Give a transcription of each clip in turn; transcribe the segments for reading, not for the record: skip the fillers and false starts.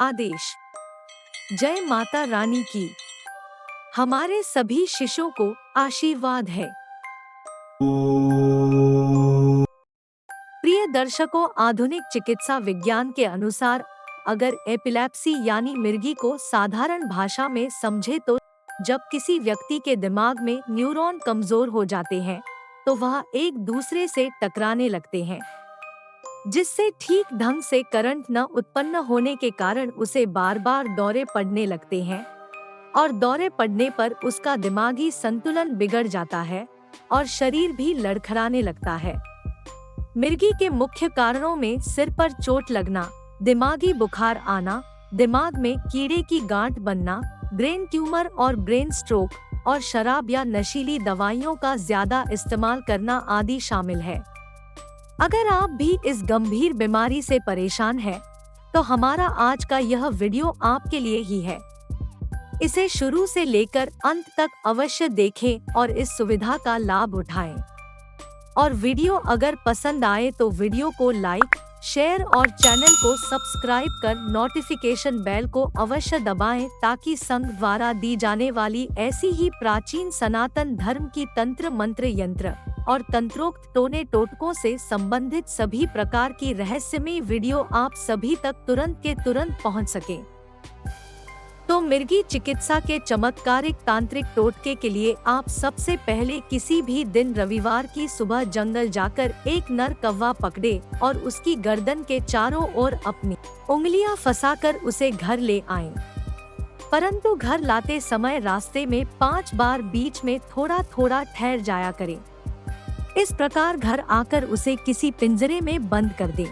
आदेश। जय माता रानी की। हमारे सभी शिष्यों को आशीर्वाद है। प्रिय दर्शकों, आधुनिक चिकित्सा विज्ञान के अनुसार अगर एपिलेप्सी यानी मिर्गी को साधारण भाषा में समझे तो जब किसी व्यक्ति के दिमाग में न्यूरॉन कमजोर हो जाते हैं तो वह एक दूसरे से टकराने लगते हैं, जिससे ठीक ढंग से करंट न उत्पन्न होने के कारण उसे बार बार दौरे पड़ने लगते हैं और दौरे पड़ने पर उसका दिमागी संतुलन बिगड़ जाता है और शरीर भी लड़खड़ाने लगता है। मिर्गी के मुख्य कारणों में सिर पर चोट लगना, दिमागी बुखार आना, दिमाग में कीड़े की गांठ बनना, ब्रेन ट्यूमर और ब्रेन स्ट्रोक और शराब या नशीली दवाइयों का ज्यादा इस्तेमाल करना आदि शामिल है। अगर आप भी इस गंभीर बीमारी से परेशान हैं, तो हमारा आज का यह वीडियो आपके लिए ही है। इसे शुरू से लेकर अंत तक अवश्य देखें और इस सुविधा का लाभ उठाएं। और वीडियो अगर पसंद आए तो वीडियो को लाइक, शेयर और चैनल को सब्सक्राइब कर नोटिफिकेशन बेल को अवश्य दबाएं ताकि संघ द्वारा दी जाने वाली ऐसी ही प्राचीन सनातन धर्म की तंत्र मंत्र यंत्र और तंत्रोक्त टोने टोटकों से संबंधित सभी प्रकार की रहस्यमय वीडियो आप सभी तक तुरंत के तुरंत पहुंच सके। तो मिर्गी चिकित्सा के चमत्कारिक तांत्रिक टोटके के लिए आप सबसे पहले किसी भी दिन रविवार की सुबह जंगल जाकर एक नर कौवा पकड़े और उसकी गर्दन के चारों ओर अपनी उंगलियां फंसाकर उसे घर ले आएं। परंतु घर लाते समय रास्ते में 5 बार बीच में थोड़ा थोड़ा ठहर जाया करें। इस प्रकार घर आकर उसे किसी पिंजरे में बंद कर दें।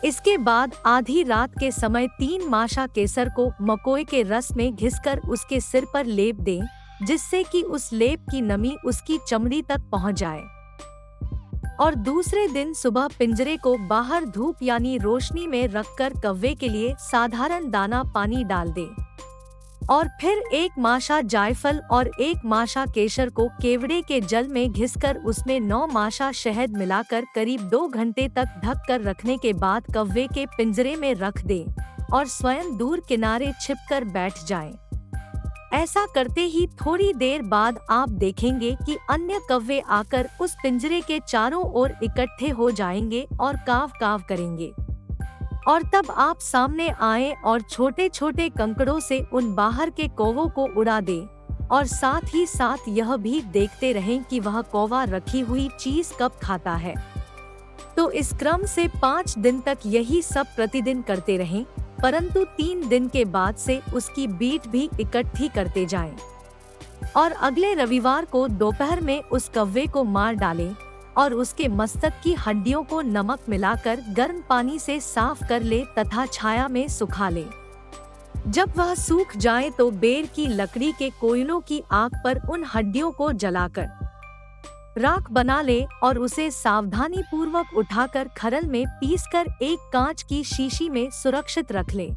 इसके बाद आधी रात के समय 3 माशा केसर को मकोए के रस में घिसकर उसके सिर पर लेप दें, जिससे कि उस लेप की नमी उसकी चमड़ी तक पहुंच जाए। और दूसरे दिन सुबह पिंजरे को बाहर धूप यानी रोशनी में रखकर कौवे के लिए साधारण दाना पानी डाल दें। और फिर 1 माशा जायफल और 1 माशा केसर को केवड़े के जल में घिसकर उसमें 9 माशा शहद मिलाकर करीब 2 घंटे तक ढक कर रखने के बाद कौवे के पिंजरे में रख दें और स्वयं दूर किनारे छिपकर बैठ जाएं। ऐसा करते ही थोड़ी देर बाद आप देखेंगे कि अन्य कौवे आकर उस पिंजरे के चारों ओर इकट्ठे हो जाएंगे और काव काव करेंगे। और तब आप सामने आए और छोटे छोटे कंकड़ों से उन बाहर के कौवों को उड़ा दें और साथ ही साथ यह भी देखते रहें कि वह कौवा रखी हुई चीज कब खाता है। तो इस क्रम से 5 दिन तक यही सब प्रतिदिन करते रहें, परंतु 3 दिन के बाद से उसकी बीट भी इकट्ठी करते जाएं। और अगले रविवार को दोपहर में उस कौवे को मार डालें और उसके मस्तक की हड्डियों को नमक मिलाकर गर्म पानी से साफ कर ले तथा छाया में सुखा ले। जब वह सूख जाए तो बेर की लकड़ी के कोयलों की आग पर उन हड्डियों को जलाकर राख बना ले और उसे सावधानी पूर्वक उठाकर खरल में पीसकर एक कांच की शीशी में सुरक्षित रख ले।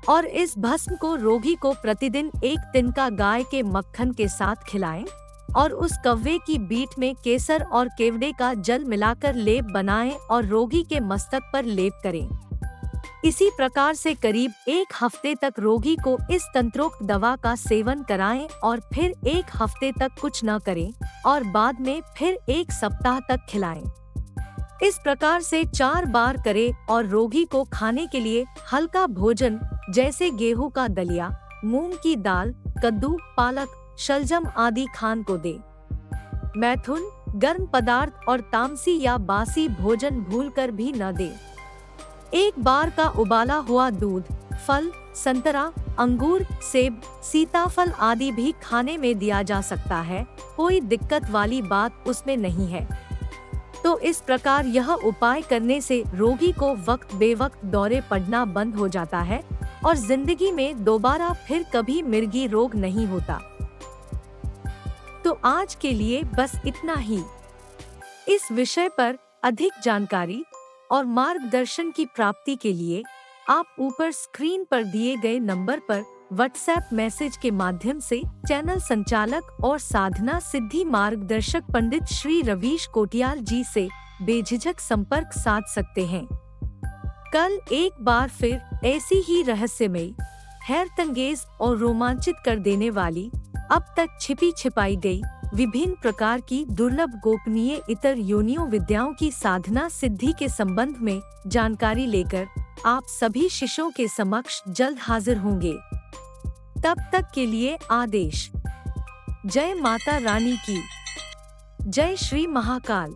और इस भस्म को रोगी को प्रतिदिन 1 तिनका गाय के मक्खन के साथ खिलाएं और उस कौवे की बीट में केसर और केवड़े का जल मिलाकर लेप बनाएं और रोगी के मस्तक पर लेप करें। इसी प्रकार से करीब 1 हफ्ते तक रोगी को इस तंत्रोक्त दवा का सेवन कराएं और फिर 1 हफ्ते तक कुछ न करें और बाद में फिर 1 सप्ताह तक खिलाएं। इस प्रकार से 4 बार करें और रोगी को खाने के लिए हल्का भोजन जैसे गेहूं का दलिया, मूंग की दाल, कद्दू, पालक, शलजम आदि खान को दे। मैथुन, गर्म पदार्थ और तामसी या बासी भोजन भूलकर भी न दे। 1 बार का उबाला हुआ दूध, फल, संतरा, अंगूर, सेब, सीताफल आदि भी खाने में दिया जा सकता है, कोई दिक्कत वाली बात उसमें नहीं है। तो इस प्रकार यह उपाय करने से रोगी को वक्त बेवक्त दौरे पड़ना बंद हो जाता है और जिंदगी में दोबारा फिर कभी मिर्गी रोग नहीं होता। तो आज के लिए बस इतना ही। इस विषय पर अधिक जानकारी और मार्गदर्शन की प्राप्ति के लिए आप ऊपर स्क्रीन पर दिए गए नंबर पर व्हाट्सएप मैसेज के माध्यम से चैनल संचालक और साधना सिद्धि मार्गदर्शक पंडित श्री रवीश कोटियाल जी से बेझिझक संपर्क साध सकते हैं। कल एक बार फिर ऐसी ही रहस्यमयी, हैरतअंगेज और रोमांचित कर देने वाली, अब तक छिपी छिपाई गई विभिन्न प्रकार की दुर्लभ गोपनीय इतर योनियों विद्याओं की साधना सिद्धि के संबंध में जानकारी लेकर आप सभी शिष्यों के समक्ष जल्द हाजिर होंगे। तब तक के लिए आदेश। जय माता रानी की जय। श्री महाकाल।